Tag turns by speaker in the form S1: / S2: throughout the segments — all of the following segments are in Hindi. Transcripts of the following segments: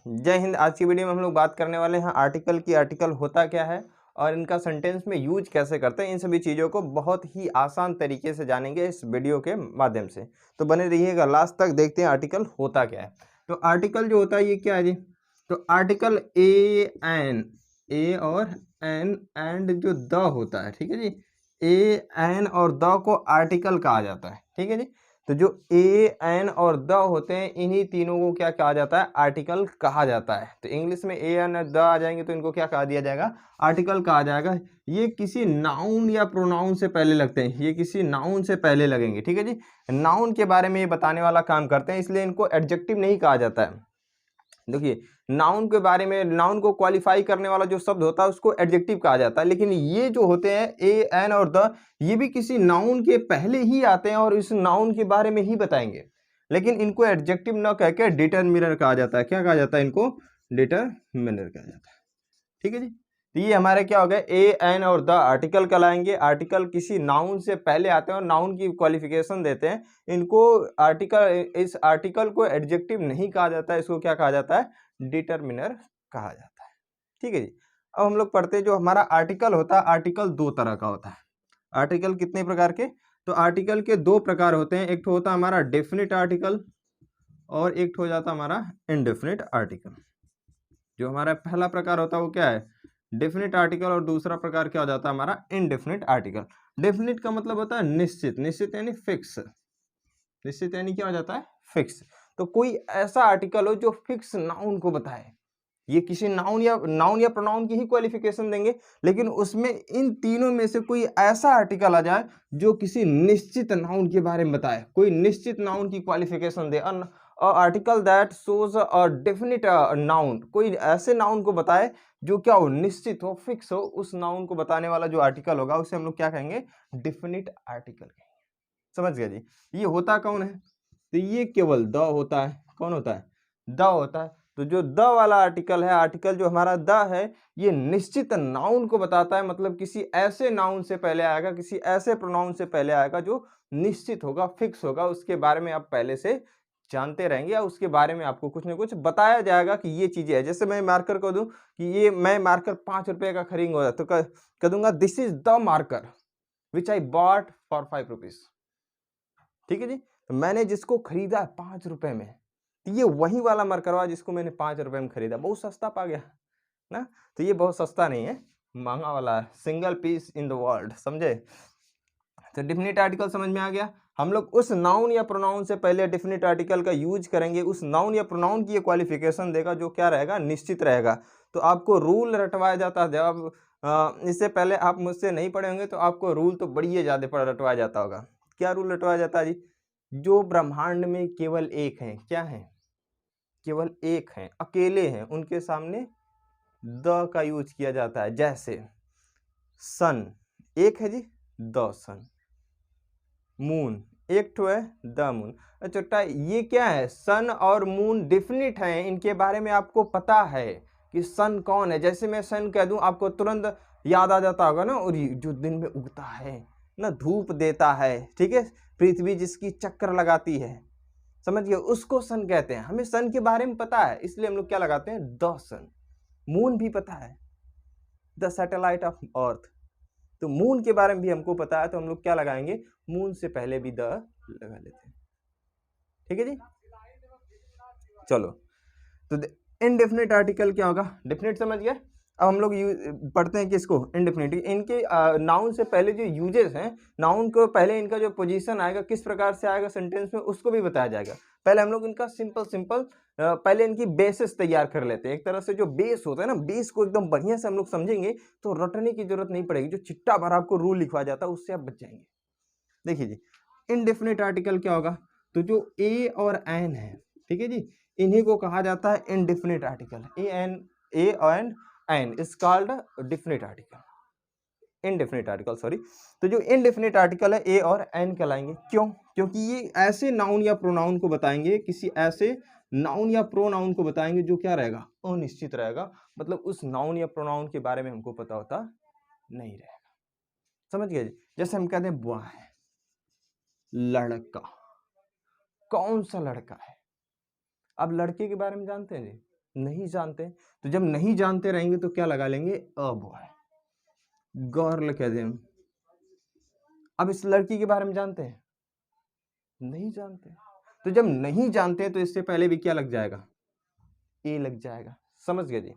S1: जय हिंद। आज की वीडियो में हम लोग बात करने वाले हैं आर्टिकल की। आर्टिकल होता क्या है और इनका सेंटेंस में यूज कैसे करते हैं, इन सभी चीज़ों को बहुत ही आसान तरीके से जानेंगे इस वीडियो के माध्यम से। तो बने रहिएगा लास्ट तक, देखते हैं आर्टिकल होता क्या है। तो आर्टिकल जो होता है ये क्या है जी? तो आर्टिकल ए और एन एंड जो द होता है, ठीक है जी। ए एन और द को आर्टिकल कहा जाता है, ठीक है जी। तो जो ए एन और द होते हैं, इन्हीं तीनों को क्या कहा जाता है? आर्टिकल कहा जाता है। तो इंग्लिश में ए एन और द आ जाएंगे तो इनको क्या कहा दिया जाएगा? आर्टिकल कहा जाएगा। ये किसी नाउन या प्रोनाउन से पहले लगते हैं, ये किसी नाउन से पहले लगेंगे, ठीक है जी। नाउन के बारे में ये बताने वाला काम करते हैं, इसलिए इनको एडजेक्टिव नहीं कहा जाता है। देखिए, नाउन के बारे में, नाउन को क्वालिफाई करने वाला जो शब्द होता है उसको एडजेक्टिव कहा जाता है, लेकिन ये जो होते हैं ए एन और द, ये भी किसी नाउन के पहले ही आते हैं और इस नाउन के बारे में ही बताएंगे, लेकिन इनको एडजेक्टिव न कह के डिटरमिनर कहा जाता है। क्या कहा जाता है? इनको डिटरमिनर कहा जाता है, ठीक है जी। तो ये हमारे क्या हो गए? ए एन और द आर्टिकल कहलाएंगे। आर्टिकल किसी नाउन से पहले आते हैं और नाउन की क्वालिफिकेशन देते हैं। इनको आर्टिकल, इस आर्टिकल को एडजेक्टिव नहीं कहा जाता है, इसको क्या कहा जाता है? डिटरमिनर कहा जाता है, ठीक है जी। अब हम लोग पढ़ते हैं जो हमारा आर्टिकल होता है। आर्टिकल दो तरह का होता है। आर्टिकल कितने प्रकार के? तो आर्टिकल के दो प्रकार होते हैं। एक तो होता है हमारा डेफिनिट आर्टिकल और एक हो जाता है हमारा इनडेफिनिट आर्टिकल। जो हमारा पहला प्रकार होता है वो क्या है? डेफिनिट आर्टिकल, और दूसरा प्रकार क्या हो जाता है हमारा? Indefinite article. डेफिनिट का मतलब होता है निश्चित, निश्चित यानी फिक्स। निश्चित यानी क्या हो जाता है? फिक्स। तो कोई ऐसा आर्टिकल हो जो फिक्स नाउन को बताए। ये किसी नाउन या प्रोनाउन की ही क्वालिफिकेशन देंगे, लेकिन उसमें इन तीनों में से कोई ऐसा आर्टिकल आ जाए जो किसी निश्चित नाउन के बारे में बताए, कोई निश्चित नाउन की qualification they. Article that shows a definite noun, कोई ऐसे नाउन को बताए जो क्या हो? निश्चित हो, फिक्स हो। उस नाउन को बताने वाला जो आर्टिकल होगा उसे हम लोग क्या कहेंगे? डेफिनिट आर्टिकल कहेंगे। समझ गया जी। ये होता कौन है? तो ये केवल द होता है। कौन होता है? द होता है। तो जो द वाला आर्टिकल है, आर्टिकल जो हमारा द है, ये निश्चित नाउन को बताता है, मतलब किसी ऐसे नाउन से पहले आएगा, किसी ऐसे प्रोनाउन से पहले आएगा जो निश्चित होगा, फिक्स होगा। उसके बारे में आप पहले से जानते रहेंगे या उसके बारे में आपको कुछ ना कुछ बताया जाएगा कि ये चीजें है। जैसे मैं मार्कर को दूं कि ये मैं मार्कर 5 रुपए का खरीदूंगा तो कह दूंगा this is the marker which I bought for 5 rupees, ठीक है जी। तो मैंने जिसको खरीदा 5 रुपए में, ये वही वाला मरकरवा जिसको मैंने 5 रुपए में खरीदा। बहुत सस्ता पा गया ना। तो ये बहुत सस्ता नहीं है, महंगा वाला है। Single piece in the world, समझे? तो डिफिनिट आर्टिकल समझ में आ गया। हम लोग उस नाउन या प्रोनाउन से पहले डिफिनिट आर्टिकल का यूज करेंगे। उस नाउन या प्रोनाउन की ये क्वालिफिकेशन देगा जो क्या रहेगा? निश्चित रहेगा। तो आपको रूल रटवाया जाता है। जब इससे पहले आप मुझसे नहीं पढ़े होंगे तो आपको रूल तो बड़ी ज़्यादा रटवाया जाता होगा। क्या रूल रटवाया जाता है जी? जो ब्रह्मांड में केवल एक हैं, क्या है? केवल एक हैं, अकेले हैं, उनके सामने द का यूज किया जाता है। जैसे सन एक है जी, द सन। मून एक ठो है, द मून। अच्छा, ये क्या है? सन और मून डिफिनिट हैं, इनके बारे में आपको पता है कि सन कौन है। जैसे मैं सन कह दूं आपको तुरंत याद आ जाता होगा ना, और जो दिन में उगता है ना, धूप देता है, ठीक है, पृथ्वी जिसकी चक्कर लगाती है, समझ गए, उसको सन कहते हैं। हमें सन के बारे में पता है, इसलिए हम लोग क्या लगाते हैं? The sun. मून भी पता है, द सैटेलाइट ऑफ अर्थ। तो मून के बारे में भी हमको पता है, तो हम लोग क्या लगाएंगे? मून से पहले भी द लगा लेते हैं, ठीक है जी। चलो, तो इनडेफिनिट आर्टिकल क्या होगा? डेफिनिट समझ गए। अब हम लोग पढ़ते हैं किसको? इनडेफिनिट। इनके नाउन से पहले जो यूजेस हैं, नाउन को पहले इनका जो पोजीशन आएगा, किस प्रकार से आएगा सेंटेंस में, उसको भी बताया जाएगा। पहले हम लोग इनका सिंपल पहले इनकी बेसिस तैयार कर लेते हैं। एक तरह से जो बेस होता है ना, बेस को एकदम बढ़िया से हम लोग समझेंगे तो रटने की जरूरत नहीं पड़ेगी। जो चिट्टा भर आपको रूल लिखवा जाता है उससे आप बच जाएंगे। देखिए जी, इनडेफिनिट आर्टिकल क्या होगा? तो जो ए और एन है, ठीक है जी, इन्हीं को कहा जाता है indefinite article. A and an is called definite article, indefinite article, sorry. तो जो इनडेफिनिट आर्टिकल है, ए और एन कहलाएंगे। क्यों? क्योंकि ये ऐसे नाउन या प्रोनाउन को बताएंगे, किसी ऐसे नाउन या प्रोनाउन को बताएंगे जो क्या रहेगा? अनिश्चित रहेगा। मतलब उस नाउन या प्रोनाउन के बारे में हमको पता होता नहीं रहेगा। समझ गए जी? जैसे हम कहते हैं बॉय, लड़का। कौन सा लड़का है? अब लड़के के बारे में जानते हैं जी? नहीं जानते। तो जब नहीं जानते रहेंगे तो क्या लगा लेंगे, अ बॉय, गर्ल कह दें। अब इस लड़की के बारे में जानते हैं, नहीं जानते। तो जब नहीं जानते तो इससे पहले भी क्या लग जाएगा, ए लग जाएगा। समझ गए जी।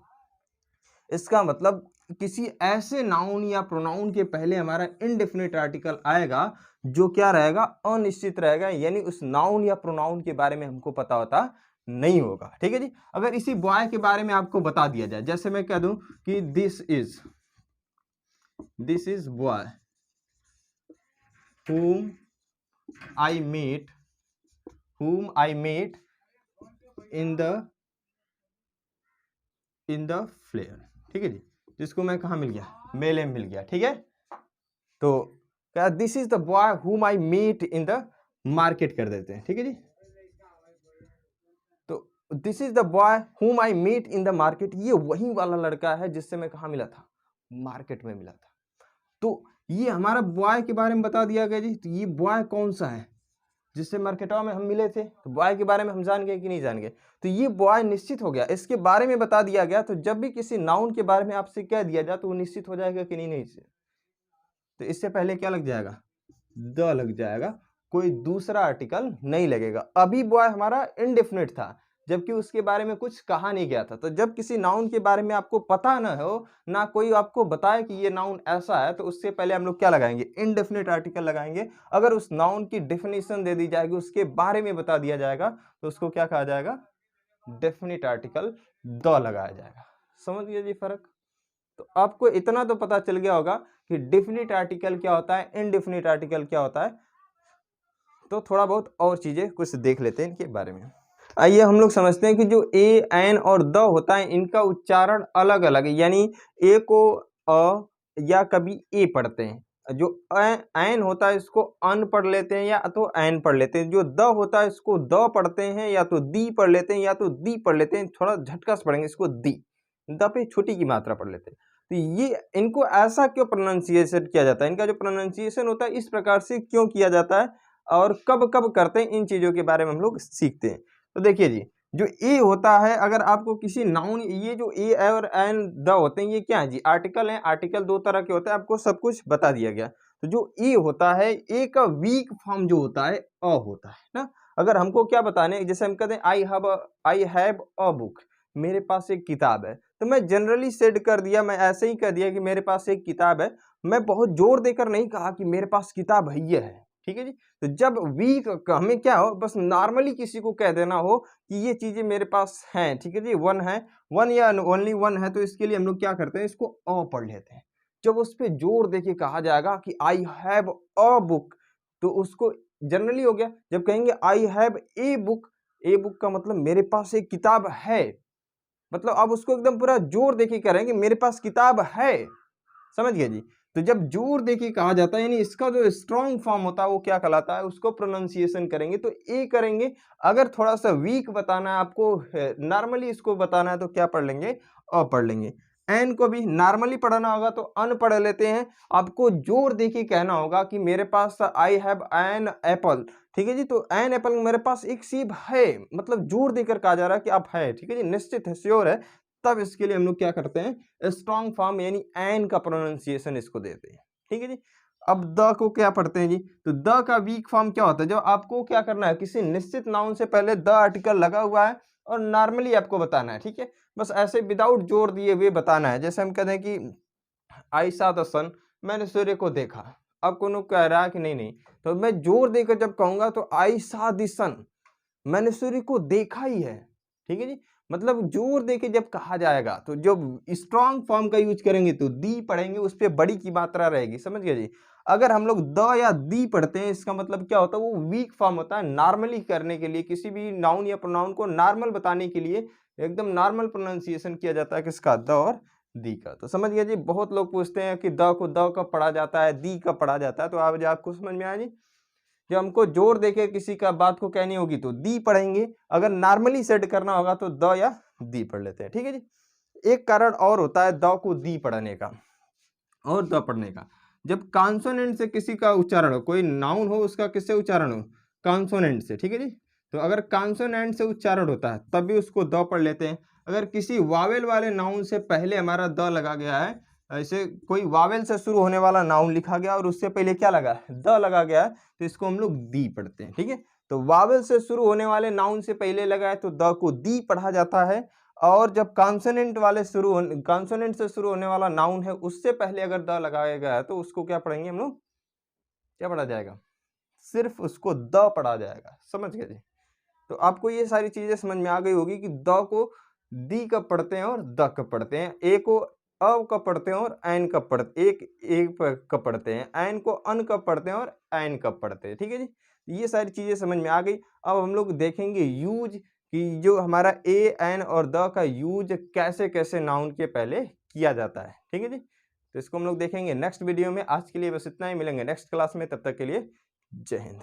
S1: इसका मतलब किसी ऐसे नाउन या प्रोनाउन के पहले हमारा इनडेफिनिट आर्टिकल आएगा जो क्या रहेगा, अनिश्चित रहेगा, यानी उस नाउन या प्रोनाउन के बारे में हमको पता होता नहीं होगा। ठीक है जी। अगर इसी बॉय के बारे में आपको बता दिया जाए, जैसे मैं कह दूं कि this is boy whom I met in the flare, ठीक है जी, जिसको मैं कहा मिल गया, मेले में मिल गया। ठीक है, तो क्या this is the boy whom I met in the market कर देते हैं। ठीक है जी, तो this is the boy whom I met in the market, ये वही वाला लड़का है जिससे मैं कहा मिला था, मार्केट में मिला था। तो ये हमारा बॉय के बारे में बता दिया गया जी। तो ये बॉय कौन सा है जिससे मार्केटवा में हम मिले थे, तो बॉय के बारे में हम जान गए कि नहीं जान गए। तो ये बॉय निश्चित हो गया, इसके बारे में बता दिया गया। तो जब भी किसी नाउन के बारे में आपसे कह दिया जाए तो वो निश्चित हो जाएगा कि नहीं, नहीं से। तो इससे पहले क्या लग जाएगा, द लग जाएगा, कोई दूसरा आर्टिकल नहीं लगेगा। अभी बॉय हमारा इनडेफिनिट था, जबकि उसके बारे में कुछ कहा नहीं गया था। तो जब किसी नाउन के बारे में आपको पता ना हो, ना कोई आपको बताए कि ये नाउन ऐसा है, तो उससे पहले हम लोग क्या लगाएंगे, इनडेफिनिट आर्टिकल लगाएंगे। अगर उस नाउन की डेफिनेशन दे दी जाएगी, उसके बारे में बता दिया जाएगा, तो उसको क्या कहा जाएगा, डेफिनिट आर्टिकल द लगाया जाएगा। समझ गए जी फर्क। तो आपको इतना तो पता चल गया होगा कि डेफिनिट आर्टिकल क्या होता है, इनडेफिनिट आर्टिकल क्या होता है। तो थोड़ा बहुत और चीजें कुछ देख लेते हैं इनके बारे में। आइए हम लोग समझते हैं कि जो ए, एन और द होता है, इनका उच्चारण अलग अलग है। यानी ए को अ या कभी ए पढ़ते हैं, जो एन होता है इसको अन पढ़ लेते हैं या तो एन पढ़ लेते हैं। जो द होता है इसको द पढ़ते हैं या तो दी पढ़ लेते हैं या तो दी पढ़ लेते हैं। थोड़ा झटका से पढ़ेंगे इसको, दी, द पे छोटी की मात्रा पढ़ लेते हैं। तो ये इनको ऐसा क्यों प्रोनाउंसिएशन किया जाता है, इनका जो प्रोनाउंसिएशन होता है इस प्रकार से क्यों किया जाता है और कब कब करते हैं, इन चीजों के बारे में हम लोग सीखते हैं। तो देखिए जी, जो ए होता है, अगर आपको किसी नाउन, ये जो ए और एन द होते हैं, ये क्या है जी, आर्टिकल है। आर्टिकल दो तरह के होते हैं, आपको सब कुछ बता दिया गया। तो जो ए होता है, ए का वीक फॉर्म जो होता है अ होता है ना। अगर हमको क्या बताने, जैसे हम कहते हैं आई हैव अ बुक, मेरे पास एक किताब है, तो मैं जनरली सेड कर दिया, मैं ऐसे ही कह दिया कि मेरे पास एक किताब है। मैं बहुत जोर देकर नहीं कहा कि मेरे पास किताब है। ठीक है जी। तो जब वीक हमें क्या हो, बस नॉर्मली किसी को कह देना हो कि ये चीजें मेरे पास हैं, ठीक है जी, वन है, वन या ओनली वन है, तो इसके लिए हम लोग क्या करते हैं, इसको अ पढ़ लेते हैं। जब उस पर जोर देके कहा जाएगा कि आई हैव अ बुक, तो उसको जनरली हो गया। जब कहेंगे I have a book, a book का मतलब मेरे पास एक किताब है, मतलब अब उसको एकदम पूरा जोर देके कह रहे हैं कि मेरे पास किताब है। समझ गए जी। तो जब जोर देके कहा जाता है, यानी इसका जो स्ट्रॉन्ग फॉर्म होता है वो क्या कहलाता है, उसको प्रोनाउंसिएशन करेंगे तो ए करेंगे। अगर थोड़ा सा वीक बताना है आपको, नॉर्मली इसको बताना है, तो क्या पढ़ लेंगे, अ पढ़ लेंगे। एन को भी नॉर्मली पढ़ना होगा तो अन पढ़ लेते हैं। आपको जोर देके कहना होगा कि मेरे पास आई हैव एन एप्पल, ठीक है जी। तो एन एप्पल, मेरे पास एक सेब है, मतलब जोर देकर कहा जा रहा है कि आप है, ठीक है जी, निश्चित है, श्योर है। तब इसके लिए हम लोग क्या करते हैं, स्ट्रॉन्ग फॉर्म यानी एन का प्रोनाउंसिएशन इसको देते हैं। ठीक है जी। अब द को क्या पढ़ते हैं जी, तो द का वीक फॉर्म क्या होता है, जब आपको क्या करना है, किसी निश्चित नाउन से पहले द आर्टिकल लगा हुआ है और नॉर्मली आपको बताना है। ठीक है, बस ऐसे विदाउट जोर दिए हुए बताना है। जैसे हम कहते हैं कि आई सा द सन, मैंने सूर्य को देखा। अब कोनो कह रहा है कि नहीं नहीं, तो मैं जोर देकर जब कहूंगा तो आई सा द सन, मैंने सूर्य को देखा ही है। ठीक है जी, मतलब जोर देके जब कहा जाएगा, तो जब स्ट्रॉन्ग फॉर्म का यूज करेंगे तो दी पढ़ेंगे, उस पर बड़ी की मात्रा रहेगी। समझ गए जी। अगर हम लोग द या दी पढ़ते हैं, इसका मतलब क्या होता है, वो वीक फॉर्म होता है। नॉर्मली करने के लिए, किसी भी नाउन या प्रोनाउन को नॉर्मल बताने के लिए एकदम नॉर्मल प्रोनाउंसिएशन किया जाता है, किसका, द और दी का। तो समझ गए जी। बहुत लोग पूछते हैं कि द को द कब पढ़ा जाता है, दी कब पढ़ा जाता है, तो आज आपको समझ में आया जी। जब हमको जोर देके किसी का बात को कहनी होगी तो दी पढ़ेंगे, अगर नॉर्मली सेट करना होगा तो द या दी पढ़ लेते हैं। ठीक है जी। एक कारण और होता है द को दी पढ़ने का और द पढ़ने का, जब कॉन्सोनेंट से किसी का उच्चारण हो, कोई नाउन हो, उसका किससे उच्चारण हो, कॉन्सोनेंट से। ठीक है जी। तो अगर कॉन्सोनेंट से उच्चारण होता है तब भी उसको द पढ़ लेते हैं। अगर किसी वावेल वाले नाउन से पहले हमारा द लगा गया है, ऐसे कोई वावेल से शुरू होने वाला नाउन लिखा गया और उससे पहले क्या लगा है, द लगा गया है, तो इसको हम लोग दी पढ़ते हैं। ठीक है, तो वावेल से शुरू होने वाले नाउन से पहले लगा है तो द को दी पढ़ा जाता है। और जब कॉन्सोनेंट से शुरू होने वाला नाउन है उससे पहले अगर द लगाया गया है तो उसको क्या पढ़ेंगे हम लोग, क्या पढ़ा जाएगा, सिर्फ उसको द पढ़ा जाएगा। समझ गए जी। तो आपको ये सारी चीजें समझ में आ गई होगी कि द को दी कब पढ़ते हैं और द कब पढ़ते हैं, ए को अ कब पढ़ते हैं और ऐन कब पढ़ते, एक कब पढ़ते हैं, ऐन को अन कब पढ़ते हैं और ऐन कब पढ़ते हैं। ठीक है जी, ये सारी चीजें समझ में आ गई। अब हम लोग देखेंगे यूज, कि जो हमारा ए एन और द का यूज कैसे कैसे नाउन के पहले किया जाता है। ठीक है जी, तो इसको हम लोग देखेंगे नेक्स्ट वीडियो में। आज के लिए बस इतना ही, मिलेंगे नेक्स्ट क्लास में, तब तक के लिए जय हिंद।